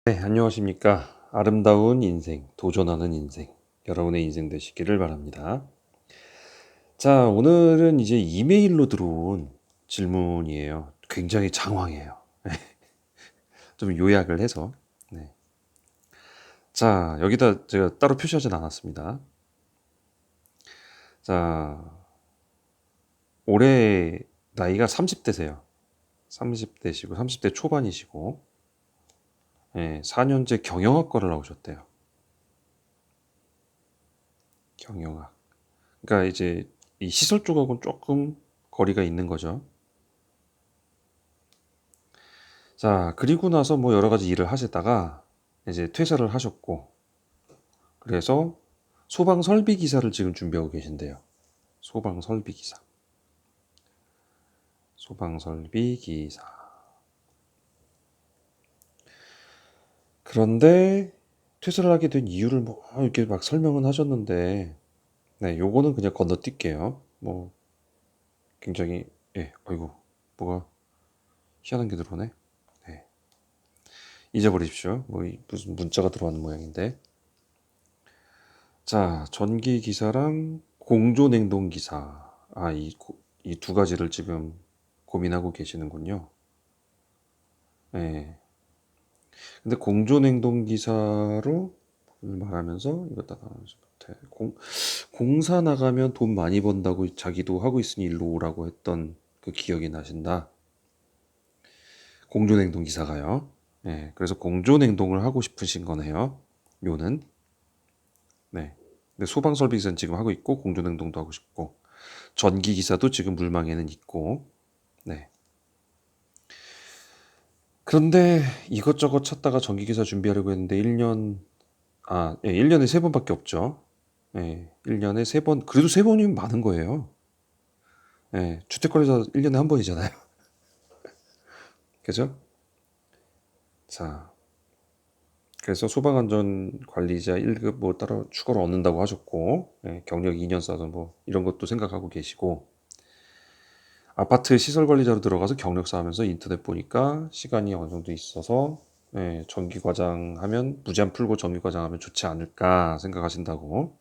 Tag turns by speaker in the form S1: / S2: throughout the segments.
S1: 네, 안녕하십니까. 아름다운 인생, 도전하는 인생, 여러분의 인생 되시기를 바랍니다. 자, 오늘은 이제 이메일로 들어온 질문이에요. 굉장히 장황해요. 좀 요약을 해서. 네. 자, 여기다 제가 따로 표시하진 않았습니다. 자, 올해 나이가 30대세요. 30대시고, 30대 초반이시고, 4년제 경영학과를 나오셨대요. 경영학. 그러니까 이제 이 시설 쪽하고는 조금 거리가 있는 거죠. 자, 그리고 나서 뭐 여러 가지 일을 하시다가 이제 퇴사를 하셨고, 그래서 소방 설비 기사를 지금 준비하고 계신데요. 소방 설비 기사. 소방 설비 기사. 그런데 퇴사를 하게 된 이유를 뭐 이렇게 막 설명은 하셨는데, 네, 요거는 그냥 건너뛸게요. 뭐 굉장히 아이고 뭐가 희한한 게 들어오네. 네, 잊어버리십시오. 뭐 무슨 문자가 들어왔는 모양인데. 자, 전기 기사랑 공조 냉동 기사. 이 두 가지를 지금 고민하고 계시는군요. 예. 근데 공조 냉동 기사로 말하면서 이거다가 공사 나가면 돈 많이 번다고 자기도 하고 있으니 일로 오라고 했던 그 기억이 나신다. 공조 냉동 기사가요. 예. 그래서 공조 냉동을 하고 싶으신 거네요. 요는. 네. 근데 소방 설비 기사는 지금 하고 있고 공조 냉동도 하고 싶고 전기 기사도 지금 물망에는 있고. 네. 그런데 이것저것 찾다가 전기 기사 준비하려고 했는데 1년에 3번밖에 없죠. 1년에 3번. 그래도 3번이면 많은 거예요. 주택거래사 1년에 한 번이잖아요. 그죠? 자, 그래서 소방안전관리자 1급 뭐 따로 추가로 얻는다고 하셨고, 경력 2년 쌓아서 뭐 이런 것도 생각하고 계시고, 아파트 시설관리자로 들어가서 경력 쌓으면서 인터넷 보니까 시간이 어느 정도 있어서 전기과장 하면 무제한 풀고 전기과장 하면 좋지 않을까 생각하신다고,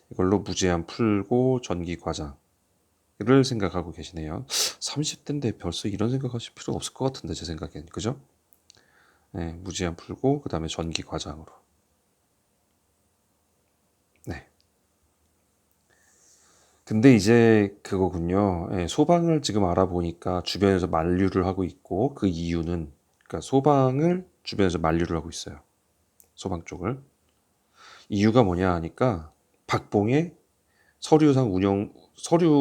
S1: 이걸로 무제한 풀고 전기과장을 생각하고 계시네요. 30대인데 벌써 이런 생각하실 필요 없을 것 같은데 제 생각엔. 그죠? 무제한 풀고 그 다음에 전기과장으로. 네. 근데 이제 그거군요. 소방을 지금 알아보니까 주변에서 만류를 하고 있고, 그 이유는, 그러니까 소방을 주변에서 만류를 하고 있어요. 소방 쪽을. 이유가 뭐냐 하니까 박봉에 서류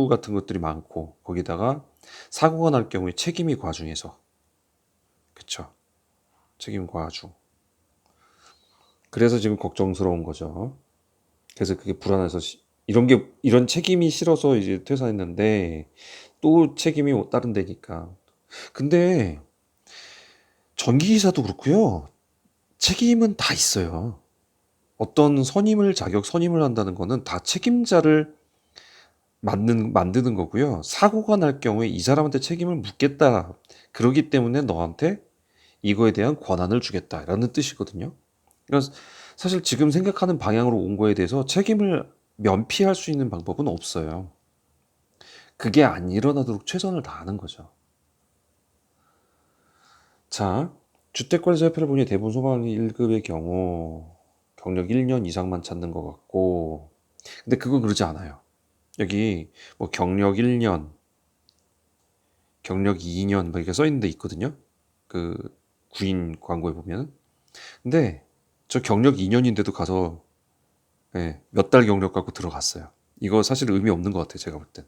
S1: 같은 것들이 많고, 거기다가 사고가 날 경우에 책임이 과중해서. 그쵸. 책임 과중. 그래서 지금 걱정스러운 거죠. 그래서 그게 불안해서 이런 책임이 싫어서 이제 퇴사했는데, 또 책임이 다른 데니까. 근데 전기기사도 그렇고요. 책임은 다 있어요. 어떤 선임을 한다는 거는 다 책임자를 만드는 거고요. 사고가 날 경우에 이 사람한테 책임을 묻겠다. 그러기 때문에 너한테 이거에 대한 권한을 주겠다라는 뜻이거든요. 그러니까 사실 지금 생각하는 방향으로 온 거에 대해서 책임을 면피할 수 있는 방법은 없어요. 그게 안 일어나도록 최선을 다하는 거죠. 자, 주택관리사협회를 보니 대부분 소방이 1급의 경우 경력 1년 이상만 찾는 것 같고, 근데 그건 그러지 않아요. 여기 뭐 경력 1년, 경력 2년 뭐 이렇게 써 있는 데 있거든요. 그 구인 광고에 보면. 근데 저 경력 2년인데도 가서 몇 달 경력 갖고 들어갔어요. 이거 사실 의미 없는 것 같아요. 제가 볼 땐.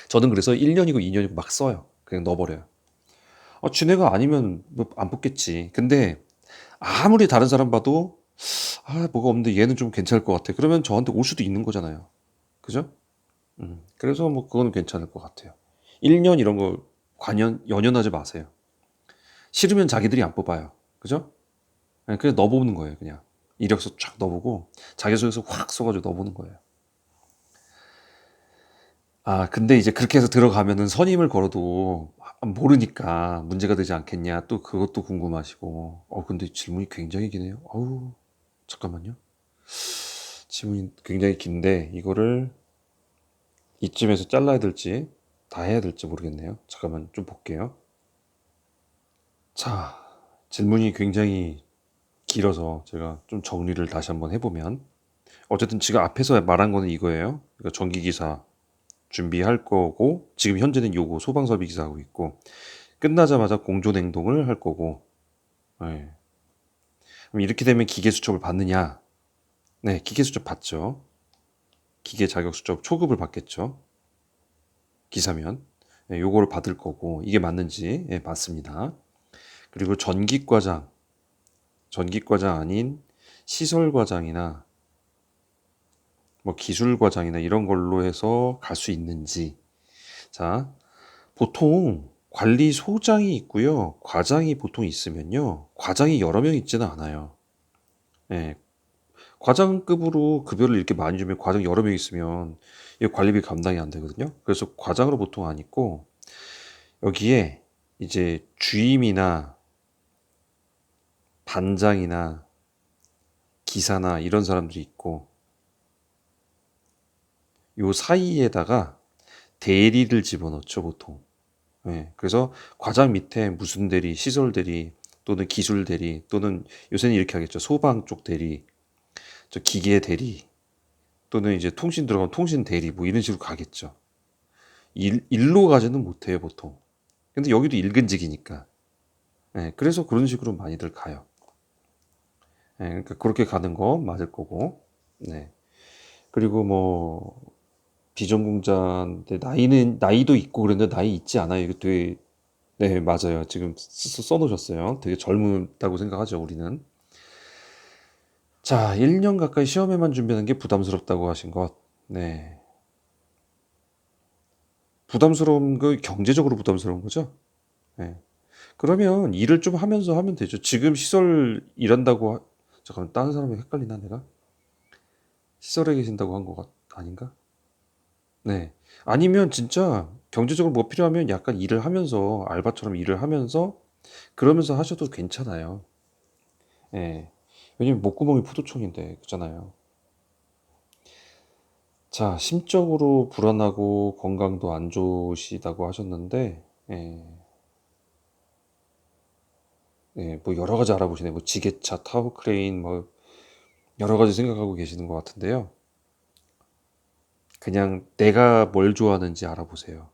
S1: 저는 그래서 1년이고 2년이고 막 써요. 그냥 넣어버려요. 지네가 아니면 뭐안 뽑겠지. 근데 아무리 다른 사람 봐도 뭐가 없는데 얘는 좀 괜찮을 것 같아. 그러면 저한테 올 수도 있는 거잖아요. 그죠? 그래서 뭐 그거는 괜찮을 것 같아요. 1년 이런 거 연연하지 마세요. 싫으면 자기들이 안 뽑아요. 그죠? 그냥 넣어보는 거예요, 그냥. 이력서 쫙 넣어보고 자기소개서 확 써가지고 넣어보는 거예요. 근데 이제 그렇게 해서 들어가면은 선임을 걸어도 모르니까 문제가 되지 않겠냐 또 그것도 궁금하시고 근데 질문이 굉장히 기네요. 어우 잠깐만요. 질문이 굉장히 긴데 이거를 이쯤에서 잘라야 될지 다 해야 될지 모르겠네요. 잠깐만 좀 볼게요. 자, 질문이 굉장히 길어서 제가 좀 정리를 다시 한번 해보면 어쨌든 지금 앞에서 말한 거는 이거예요. 그러니까 전기기사 준비할 거고 지금 현재는 요거 소방섭이 기사하고 있고 끝나자마자 공조냉동을 할 거고 네. 그럼 이렇게 되면 기계수첩을 받느냐? 네, 기계수첩 받죠. 기계 자격수첩 초급을 받겠죠. 기사면 네, 요거를 받을 거고 이게 맞는지 네, 맞습니다. 그리고 전기과장 아닌 시설과장이나 뭐 기술과장이나 이런 걸로 해서 갈 수 있는지. 자, 보통 관리소장이 있고요. 과장이 보통 있으면요. 과장이 여러 명 있지는 않아요. 예, 과장급으로 급여를 이렇게 많이 주면 과장 여러 명 있으면 이 관리비 감당이 안 되거든요. 그래서 과장으로 보통 안 있고 여기에 이제 주임이나 반장이나 기사나 이런 사람들이 있고 요 사이에다가 대리를 집어넣죠, 보통. 예, 그래서 과장 밑에 무슨 대리, 시설 대리 또는 기술 대리 또는 요새는 이렇게 하겠죠. 소방 쪽 대리, 저 기계 대리 또는 이제 통신 들어가면 통신 대리 뭐 이런 식으로 가겠죠. 일로 가지는 못해요, 보통. 근데 여기도 일근직이니까. 예, 그래서 그런 식으로 많이들 가요. 예, 그러니까 그렇게 가는 거 맞을 거고. 네. 그리고 뭐 비전공자인데 나이도 있고 그런데 나이 있지 않아요. 이거 되게 네, 맞아요. 지금 써놓으셨어요. 되게 젊다고 생각하죠, 우리는. 자, 1년 가까이 시험에만 준비하는 게 부담스럽다고 하신 것. 네. 부담스러운 거, 경제적으로 부담스러운 거죠? 네. 그러면 일을 좀 하면서 하면 되죠. 지금 시설 일한다고, 잠깐만, 다른 사람이 헷갈리나, 내가? 시설에 계신다고 한 거 아닌가? 네. 아니면 진짜 경제적으로 뭐 필요하면 약간 일을 하면서, 알바처럼 일을 하면서, 그러면서 하셔도 괜찮아요. 예. 왜냐면 목구멍이 포도청인데, 그잖아요. 자, 심적으로 불안하고 건강도 안 좋으시다고 하셨는데, 예, 예, 뭐 여러 가지 알아보시네. 뭐 지게차, 타워 크레인, 뭐 여러 가지 생각하고 계시는 것 같은데요. 그냥 내가 뭘 좋아하는지 알아보세요.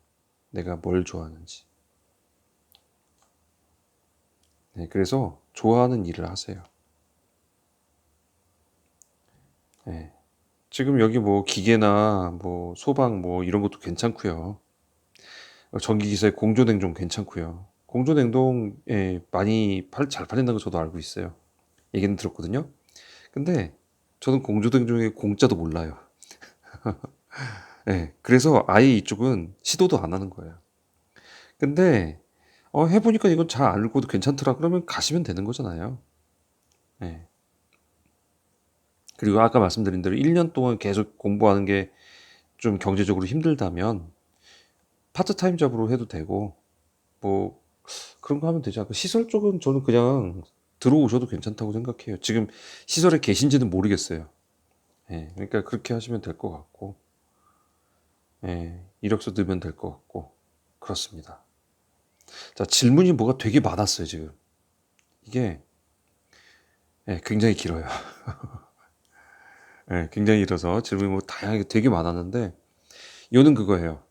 S1: 내가 뭘 좋아하는지. 네, 그래서 좋아하는 일을 하세요. 예. 지금 여기 뭐 기계나 뭐 소방 뭐 이런 것도 괜찮고요. 전기기사의 공조냉동 괜찮고요. 공조냉동 예, 많이 잘 팔린다는 거 저도 알고 있어요. 얘기는 들었거든요. 근데 저는 공조댕종의 공짜도 몰라요. 예, 그래서 아예 이쪽은 시도도 안 하는 거예요. 근데 해보니까 이건 잘 알고도 괜찮더라. 그러면 가시면 되는 거잖아요. 예. 그리고 아까 말씀드린 대로 1년 동안 계속 공부하는 게 좀 경제적으로 힘들다면 파트타임 잡으로 해도 되고 뭐 그런 거 하면 되지 않을까. 시설 쪽은 저는 그냥 들어오셔도 괜찮다고 생각해요. 지금 시설에 계신지는 모르겠어요. 예, 그러니까 그렇게 하시면 될 것 같고 예, 이력서 넣으면 될 것 같고 그렇습니다. 자, 질문이 뭐가 되게 많았어요, 지금. 이게 예, 굉장히 길어요. 예, 굉장히 길어서 질문이 뭐 다양하게 되게 많았는데 이거는 그거예요.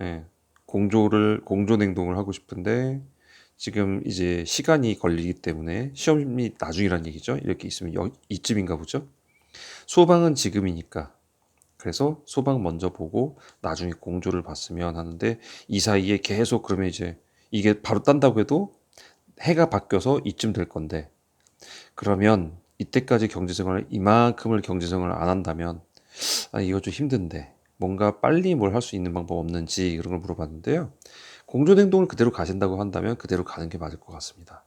S1: 예, 공조 행동을 하고 싶은데 지금 이제 시간이 걸리기 때문에 시험이 나중이란 얘기죠. 이렇게 있으면 이쯤인가 보죠. 소방은 지금이니까. 그래서 소방 먼저 보고 나중에 공조를 봤으면 하는데 이 사이에 계속 그러면 이제 이게 바로 딴다고 해도 해가 바뀌어서 이쯤 될 건데 그러면 이때까지 경제생활을 이만큼을 경제생활을 안 한다면 이거 좀 힘든데 뭔가 빨리 뭘 할 수 있는 방법 없는지 그런 걸 물어봤는데요. 공존행동을 그대로 가신다고 한다면 그대로 가는 게 맞을 것 같습니다.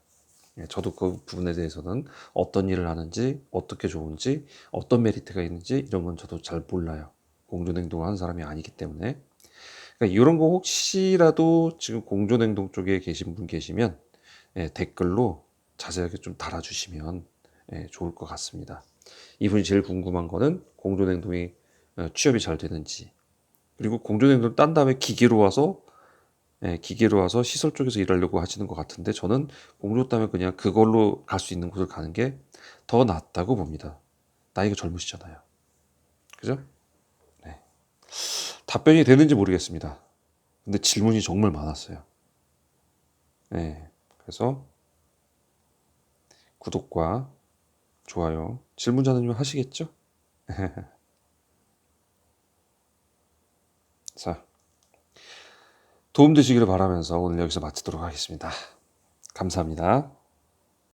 S1: 예, 저도 그 부분에 대해서는 어떤 일을 하는지 어떻게 좋은지 어떤 메리트가 있는지 이런 건 저도 잘 몰라요. 공존행동을 하는 사람이 아니기 때문에 그러니까 이런 거 혹시라도 지금 공존행동 쪽에 계신 분 계시면 댓글로 자세하게 좀 달아주시면 좋을 것 같습니다. 이분이 제일 궁금한 거는 공존행동이 취업이 잘 되는지, 그리고 공존행동을 딴 다음에 기계로 와서 시설 쪽에서 일하려고 하시는 것 같은데, 저는 공조 따면 그냥 그걸로 갈 수 있는 곳을 가는 게 더 낫다고 봅니다. 나이가 젊으시잖아요. 그죠? 네. 답변이 되는지 모르겠습니다. 근데 질문이 정말 많았어요. 네. 그래서 구독과 좋아요, 질문자는 하시겠죠? 자, 도움 되시기를 바라면서 오늘 여기서 마치도록 하겠습니다. 감사합니다.